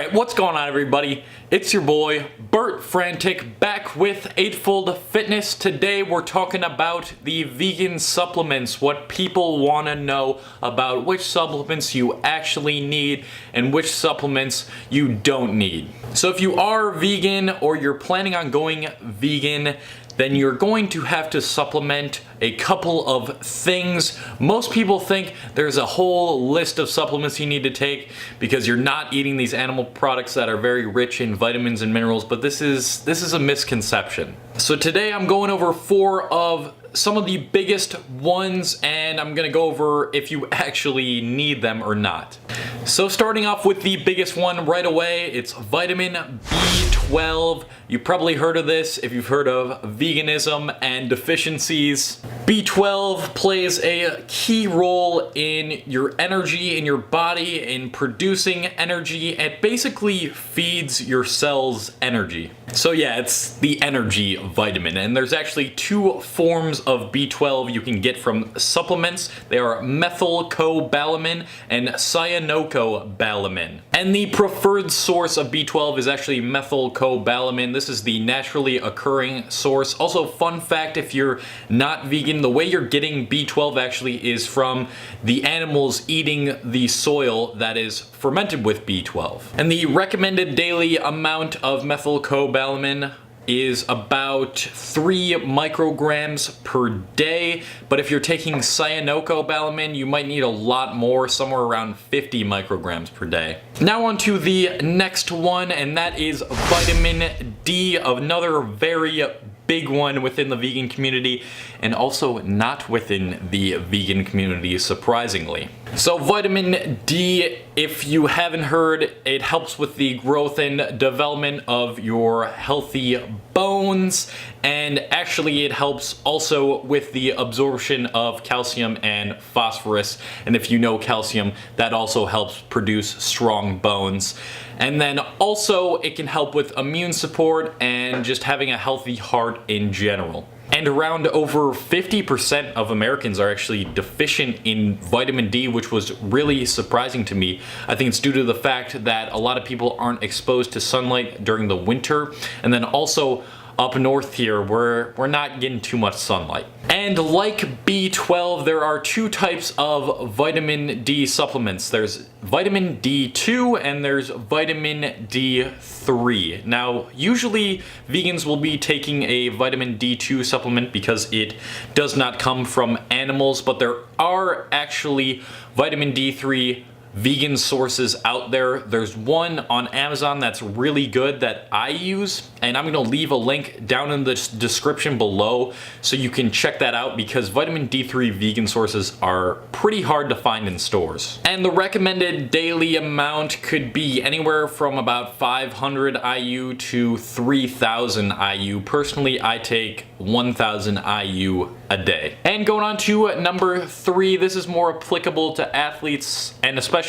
Alright, what's going on everybody? It's your boy, Bert Frantic, back with Eightfold Fitness. Today we're talking about the vegan supplements, what people want to know about which supplements you actually need and which supplements you don't need. So if you are vegan or you're planning on going vegan, then you're going to have to supplement a couple of things. Most people think there's a whole list of supplements you need to take because you're not eating these animal products that are very rich in vitamins and minerals, but this is a misconception. So today I'm going over 4 of some of the biggest ones, and I'm gonna go over if you actually need them or not. So starting off with the biggest one right away, it's vitamin B12. You probably heard of this if you've heard of veganism and deficiencies. B12 plays a key role in your energy in your body, in producing energy. It basically feeds your cells energy. So yeah, it's the energy vitamin, and there's actually 2 forms of B12 you can get from supplements. They are methylcobalamin and cyanocobalamin. And the preferred source of B12 is actually methylcobalamin. This is the naturally occurring source. Also, fun fact, if you're not vegan, the way you're getting B12 actually is from the animals eating the soil that is fermented with B12. And the recommended daily amount of methylcobalamin is about 3 micrograms per day, but if you're taking cyanocobalamin, you might need a lot more, somewhere around 50 micrograms per day. Now on to the next one, and that is vitamin D, another very big one within the vegan community, and also not within the vegan community, surprisingly. So vitamin D, if you haven't heard, it helps with the growth and development of your healthy bones, and actually it helps also with the absorption of calcium and phosphorus. And if you know calcium, that also helps produce strong bones. And then also it can help with immune support and just having a healthy heart in general. And around over 50% of Americans are actually deficient in vitamin D, which was really surprising to me. I think it's due to the fact that a lot of people aren't exposed to sunlight during the winter, and then also up north here, we're not getting too much sunlight. And like B12, there are 2 types of vitamin D supplements. There's vitamin D2 and there's vitamin D3. Now, usually vegans will be taking a vitamin D2 supplement because it does not come from animals, but there are actually vitamin D3 vegan sources out there. There's one on Amazon that's really good that I use, and I'm gonna leave a link down in the description below so you can check that out, because vitamin D3 vegan sources are pretty hard to find in stores. And the recommended daily amount could be anywhere from about 500 IU to 3000 IU. Personally, I take 1000 IU a day. And going on to number 3, this is more applicable to athletes and especially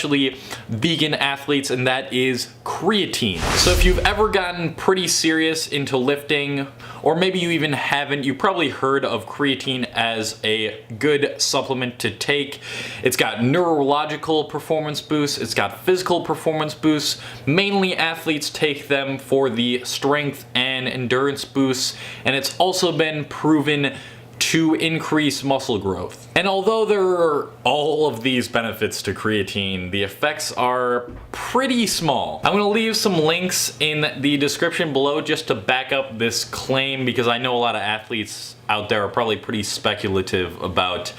vegan athletes, and that is creatine. So if you've ever gotten pretty serious into lifting, or maybe you even haven't, you probably heard of creatine as a good supplement to take. It's got neurological performance boosts, it's got physical performance boosts. Mainly athletes take them for the strength and endurance boosts, and it's also been proven to increase muscle growth. And although there are all of these benefits to creatine, the effects are pretty small. I'm gonna leave some links in the description below just to back up this claim, because I know a lot of athletes out there are probably pretty speculative about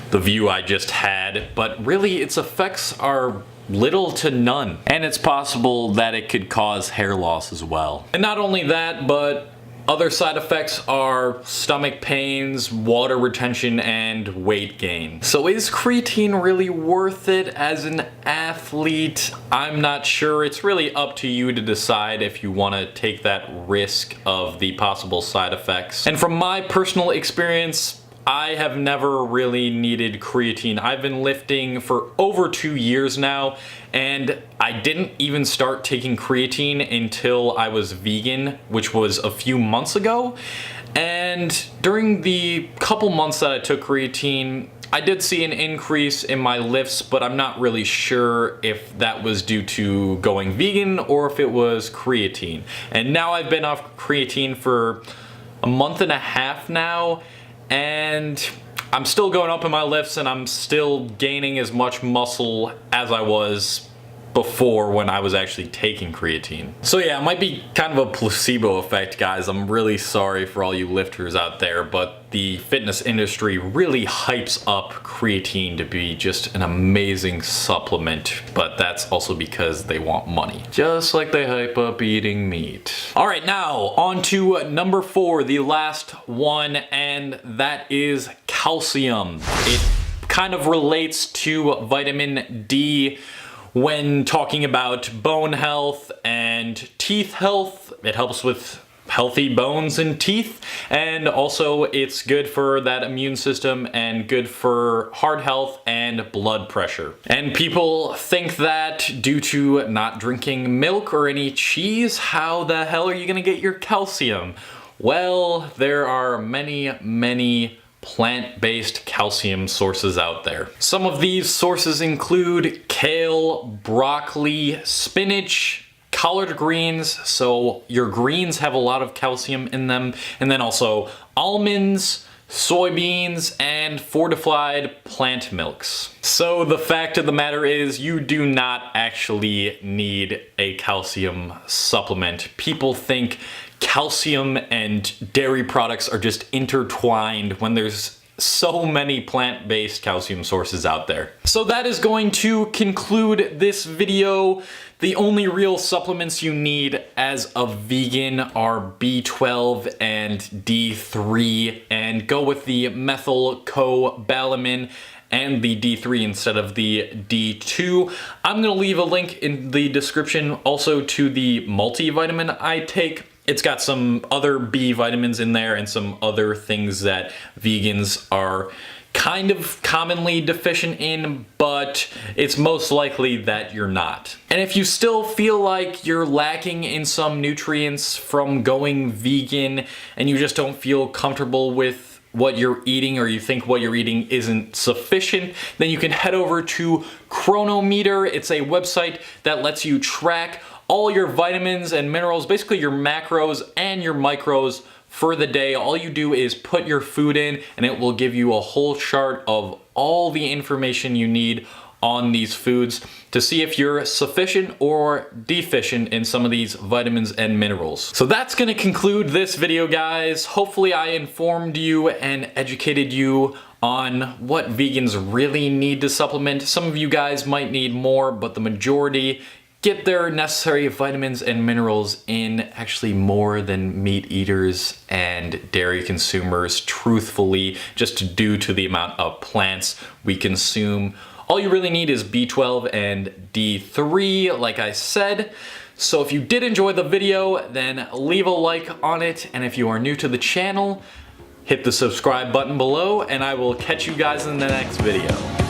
the view I just had, but really its effects are little to none. And it's possible that it could cause hair loss as well. And not only that, but other side effects are stomach pains, water retention, and weight gain. So is creatine really worth it as an athlete? I'm not sure. It's really up to you to decide if you want to take that risk of the possible side effects. And from my personal experience, I have never really needed creatine. I've been lifting for over 2 years now, and I didn't even start taking creatine until I was vegan, which was a few months ago. And during the couple months that I took creatine, I did see an increase in my lifts, but I'm not really sure if that was due to going vegan or if it was creatine. And now I've been off creatine for a month and a half now, and I'm still going up in my lifts and I'm still gaining as much muscle as I was before when I was actually taking creatine. So yeah, it might be kind of a placebo effect, guys. I'm really sorry for all you lifters out there, but the fitness industry really hypes up creatine to be just an amazing supplement, but that's also because they want money. Just like they hype up eating meat. All right, now on to number 4, the last one, and that is calcium. It kind of relates to vitamin D when talking about bone health and teeth health. It helps with healthy bones and teeth, and also it's good for that immune system and good for heart health and blood pressure. And people think that due to not drinking milk or any cheese, how the hell are you gonna get your calcium? Well, there are many plant-based calcium sources out there. Some of these sources include kale, broccoli, spinach, collard greens, so your greens have a lot of calcium in them, and then also almonds, soybeans, and fortified plant milks. So the fact of the matter is, you do not actually need a calcium supplement. People think calcium and dairy products are just intertwined when there's so many plant-based calcium sources out there. So that is going to conclude this video. The only real supplements you need as a vegan are B12 and D3, and go with the methylcobalamin and the D3 instead of the D2. I'm gonna leave a link in the description also to the multivitamin I take. It's got some other B vitamins in there and some other things that vegans are kind of commonly deficient in, but it's most likely that you're not. And if you still feel like you're lacking in some nutrients from going vegan and you just don't feel comfortable with what you're eating, or you think what you're eating isn't sufficient, then you can head over to Chronometer. It's a website that lets you track all your vitamins and minerals, basically your macros and your micros for the day. All you do is put your food in and it will give you a whole chart of all the information you need on these foods to see if you're sufficient or deficient in some of these vitamins and minerals. So that's gonna conclude this video, guys. Hopefully I informed you and educated you on what vegans really need to supplement. Some of you guys might need more, but the majority get their necessary vitamins and minerals in actually more than meat eaters and dairy consumers, truthfully, just due to the amount of plants we consume. All you really need is B12 and D3, like I said. So if you did enjoy the video, then leave a like on it, and if you are new to the channel, hit the subscribe button below, and I will catch you guys in the next video.